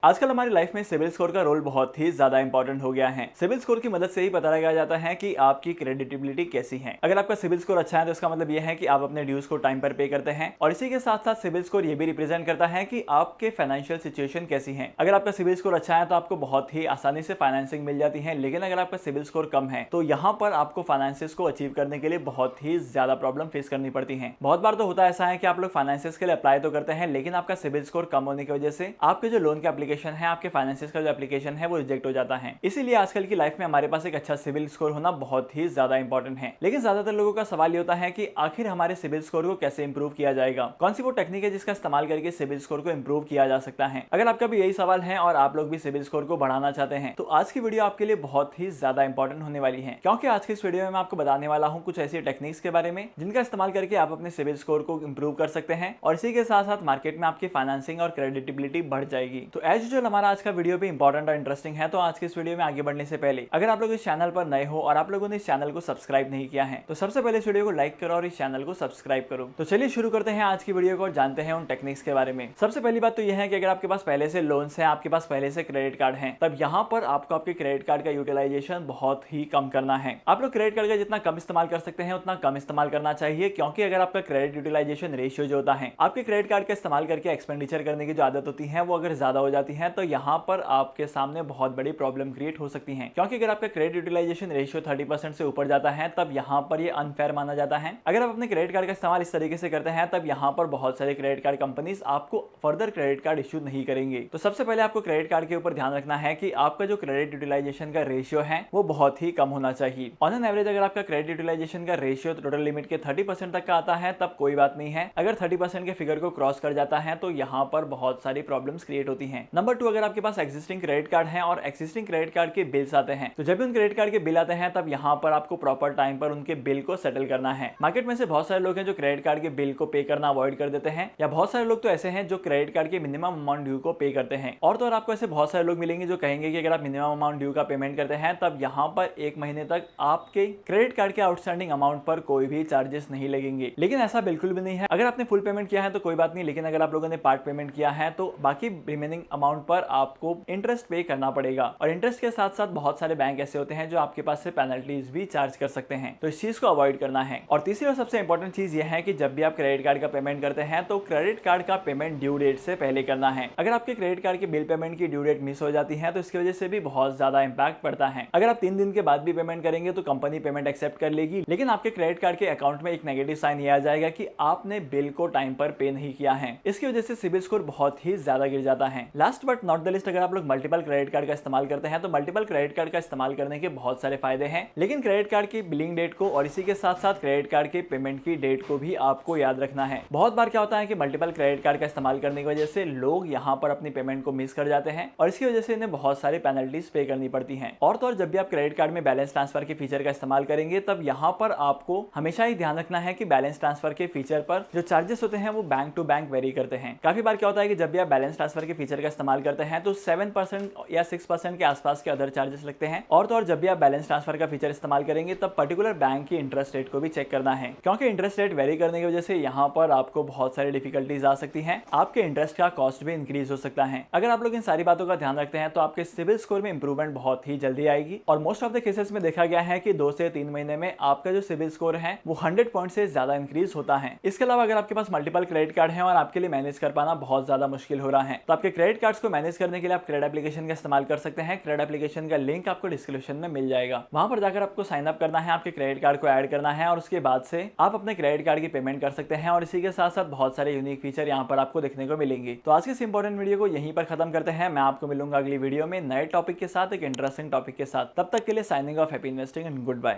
आजकल हमारी लाइफ में सिविल स्कोर का रोल बहुत ही ज्यादा इंपॉर्टेंट हो गया है। सिविल स्कोर की मदद से ही पता लगाया जाता है कि आपकी क्रेडिटेबिलिटी कैसी है। अगर आपका सिविल स्कोर अच्छा है तो इसका मतलब यह है कि आप अपने ड्यूज को टाइम पर पे करते हैं, और इसी के साथ साथ सिविल स्कोर ये भी रिप्रेजेंट करता है कि आपके फाइनेंशियल सिचुएशन कैसी है। अगर आपका सिविल स्कोर अच्छा है तो आपको बहुत ही आसानी से फाइनेंसिंग मिल जाती है, लेकिन अगर आपका सिविल स्कोर कम है तो यहाँ पर आपको फाइनेंसिस को अचीव करने के लिए बहुत ही ज्यादा प्रॉब्लम फेस करनी पड़ती है। बहुत बार तो होता ऐसा है कि आप लोग फाइनेंसिस के लिए अप्लाई तो करते हैं, लेकिन आपका सिविल स्कोर कम होने की वजह से आपके जो लोन के एप्लीकेशन है, आपके फाइनेंसिस का जो एप्लीकेशन है वो रिजेक्ट हो जाता है। इसीलिए आजकल की लाइफ में हमारे पास एक अच्छा सिविल स्कोर होना बहुत ही ज्यादा इंपॉर्टेंट है। लेकिन ज्यादातर लोगों का सवाल ये होता है कि आखिर हमारे सिविल स्कोर को कैसे इंप्रूव किया जाएगा, कौन सी वो टेक्निक है जिसका इस्तेमाल करके सिविल स्कोर को इंप्रूव किया जा सकता है। अगर आपका भी यही सवाल है और आप लोग भी सिविल स्कोर को बढ़ाना चाहते हैं तो आज की वीडियो आपके लिए बहुत ही ज्यादा इंपॉर्टेंट होने वाली है, क्योंकि आज की इस वीडियो में मैं आपको बताने वाला हूं कुछ ऐसी टेक्निक्स के बारे में जिनका इस्तेमाल करके आप अपने सिविल स्कोर को इंप्रूव कर सकते हैं, और इसी के साथ साथ मार्केट में आपकी फाइनेंसिंग और क्रेडिटेबिलिटी बढ़ जाएगी। तो एज यूजुअल हमारा आज का वीडियो भी इंपॉर्टेंट और इंटरेस्टिंग है। तो आज के इस वीडियो में आगे बढ़ने से पहले अगर आप लोग इस चैनल पर नए हो और आप लोगों ने इस चैनल को सब्सक्राइब नहीं किया है तो सबसे पहले इस वीडियो को लाइक करो और इस चैनल को सब्सक्राइब करो। तो चलिए शुरू करते हैं आज की वीडियो को और जानते हैं उन टेक्निक्स के बारे में। सबसे पहली बात तो यह है कि अगर आपके पास पहले से लोन्स है, आपके पास पहले से क्रेडिट कार्ड है, तब यहाँ पर आपको आपके क्रेडिट कार्ड का यूटिलाइजेशन बहुत ही कम करना है। आप लोग क्रेडिट कार्ड का जितना कम इस्तेमाल कर सकते हैं उतना कम इस्तेमाल करना चाहिए, क्योंकि अगर आपका क्रेडिट यूटिलाइजेशन रेशियो जो होता है, आपके क्रेडिट कार्ड का इस्तेमाल करके एक्सपेंडिचर करने की जो आदत होती है वो अगर ज्यादा हो जाती है तो यहाँ पर आपके सामने बहुत बड़ी प्रॉब्लम क्रिएट हो सकती है। क्योंकि अगर आपका क्रेडिट यूटिलाइजेशन रेशियो 30% से ऊपर जाता है तब यहाँ पर ये अनफेयर माना जाता है। अगर आप अपने क्रेडिट कार्ड का इस्तेमाल इस तरीके से करते हैं तब यहाँ पर बहुत सारे क्रेडिट कार्ड कंपनीज आपको फर्दर क्रेडिट कार्ड इश्यू नहीं करेंगे। तो सबसे पहले आपको क्रेडिट कार्ड के ऊपर ध्यान रखना है कि आपका जो क्रेडिट यूटिलाइजेशन का रेशियो है वो बहुत ही कम होना चाहिए। ऑन एन एवरेज अगर आपका क्रेडिट यूटिलाइजेशन का रेशियो टोटल लिमिट के 30% तक का आता है तब कोई बात नहीं है। अगर 30% के फिगर को क्रॉस कर जाता है तो यहाँ पर बहुत सारी प्रॉब्लम्स क्रिएट होती हैं। नंबर 2, अगर आपके पास एक्जिस्टिंग क्रेडिट कार्ड है और एक्जिस्टिंग क्रेडिट कार्ड के बिल्स आते हैं तो जब भी उन क्रेडिट कार्ड के बिल आते हैं तब यहाँ पर आपको प्रॉपर टाइम पर उनके बिल को सेटल करना है। मार्केट में से बहुत सारे लोग हैं जो क्रेडिट कार्ड के बिल को पे करना अवॉइड कर देते हैं, या बहुत सारे लोग तो ऐसे हैं जो क्रेडिट कार्ड के मिनिमम अमाउंट ड्यू को पे करते हैं। और तो और आपको ऐसे बहुत सारे लोग मिलेंगे जो कहेंगे कि अगर आप मिनिमम अमाउंट ड्यू का पेमेंट करते हैं तब यहाँ पर 1 महीने तक आपके क्रेडिट कार्ड के आउटस्टैंडिंग अमाउंट पर कोई भी चार्जेस नहीं लगेंगे। लेकिन ऐसा बिल्कुल भी नहीं है। अगर आपने फुल पेमेंट किया है तो कोई बात नहीं, लेकिन अगर आप लोगों ने पार्ट पेमेंट किया है तो बाकी रिमेनिंग अमाउंट पर आपको इंटरेस्ट पे करना पड़ेगा। और इंटरेस्ट के साथ साथ बहुत सारे बैंक ऐसे होते हैं जो आपके पास से पेनल्टीज भी चार्ज कर सकते हैं, तो इस चीज को अवॉइड करना है। और तीसरी और सबसे इंपॉर्टेंट चीज यह है कि जब भी आप क्रेडिट कार्ड का पेमेंट करते हैं तो क्रेडिट कार्ड का पेमेंट ड्यू डेट से पहले करना है। अगर आपके क्रेडिट कार्ड के बिल पेमेंट की ड्यू डेट मिस हो जाती है तो इसकी वजह से भी बहुत ज्यादा इंपैक्ट पड़ता है। अगर आप 3 दिन के बाद भी पेमेंट करेंगे तो कंपनी पेमेंट एक्सेप्ट कर लेगी, लेकिन आपके क्रेडिट कार्ड के अकाउंट में एक नेगेटिव साइन ये आ जाएगा कि आपने बिल को टाइम पर पे नहीं किया है। इसकी वजह से सिबिल स्कोर बहुत ही ज्यादा गिर जाता है। Last but not the list, अगर आप लोग मल्टीपल क्रेडिट कार्ड का इस्तेमाल करते हैं तो मल्टीपल क्रेडिट कार्ड का इस्तेमाल करने के बहुत सारे फायदे हैं, लेकिन क्रेडिट कार्ड की बिलिंग डेट को और इसी के साथ साथ क्रेडिट कार्ड के पेमेंट की डेट को भी आपको याद रखना है। बहुत बार क्या होता है कि मल्टीपल क्रेडिट कार्ड का इस्तेमाल करने की वजह से लोग यहाँ पर अपनी पेमेंट को मिस कर जाते हैं और इसकी वजह से इन्हें बहुत सारी पेनल्टीज पे करनी पड़ती हैं। और तो और जब भी आप क्रेडिट कार्ड में बैलेंस ट्रांसफर के फीचर का इस्तेमाल करेंगे तब यहाँ पर आपको हमेशा ही ध्यान रखना है कि बैलेंस ट्रांसफर के फीचर पर जो चार्जेस होते हैं वो बैंक टू बैंक वेरी करते हैं। काफी बार क्या होता है कि जब भी आप बैलेंस ट्रांसफर के फीचर का इस्तेमाल करते हैं तो 7% या 6% के आसपास के अदर चार्जेस लगते हैं। और तो और जब भी आप बैलेंस ट्रांसफर का फीचर इस्तेमाल करेंगे तब पर्टिकुलर बैंक की इंटरेस्ट रेट को भी चेक करना है, क्योंकि इंटरेस्ट रेट वेरी करने की वजह से यहाँ पर आपको बहुत सारी डिफिकल्टीज आ सकती हैं। आपके इंटरेस्ट का कॉस्ट भी इंक्रीज हो सकता है। अगर आप लोग इन सारी बातों का ध्यान रखते हैं तो आपके सिविल स्कोर में इंप्रूवमेंट बहुत ही जल्दी आएगी, और मोस्ट ऑफ द केसेस में देखा गया है कि 2 से 3 महीने में आपका जो सिविल स्कोर है वो 100 पॉइंट से ज्यादा इंक्रीज होता है। इसके अलावा अगर आपके पास मल्टीपल क्रेडिट कार्ड है और आपके लिए मैनेज कर पाना बहुत ज्यादा मुश्किल हो रहा है तो आपके क्रेडिट कार्ड्स को मैनेज करने के लिए आप क्रेडिट एप्लीकेशन का इस्तेमाल कर सकते हैं। क्रेडिट एप्लीकेशन का लिंक आपको डिस्क्रिप्शन में मिल जाएगा। वहां पर जाकर आपको साइन अप करना है, आपके क्रेडिट कार्ड को ऐड करना है और उसके बाद से आप अपने क्रेडिट कार्ड की पेमेंट कर सकते हैं, और इसी के साथ साथ बहुत सारे यूनिक फीचर यहाँ पर आपको देखने को मिलेंगे। तो आज के इस इंपॉर्टेंट वीडियो को यहीं पर खत्म करते हैं। मैं आपको मिलूंगा अगली वीडियो में नए टॉपिक के साथ, एक इंटरेस्टिंग टॉपिक के साथ। तब तक के लिए signing off, happy investing and good bye.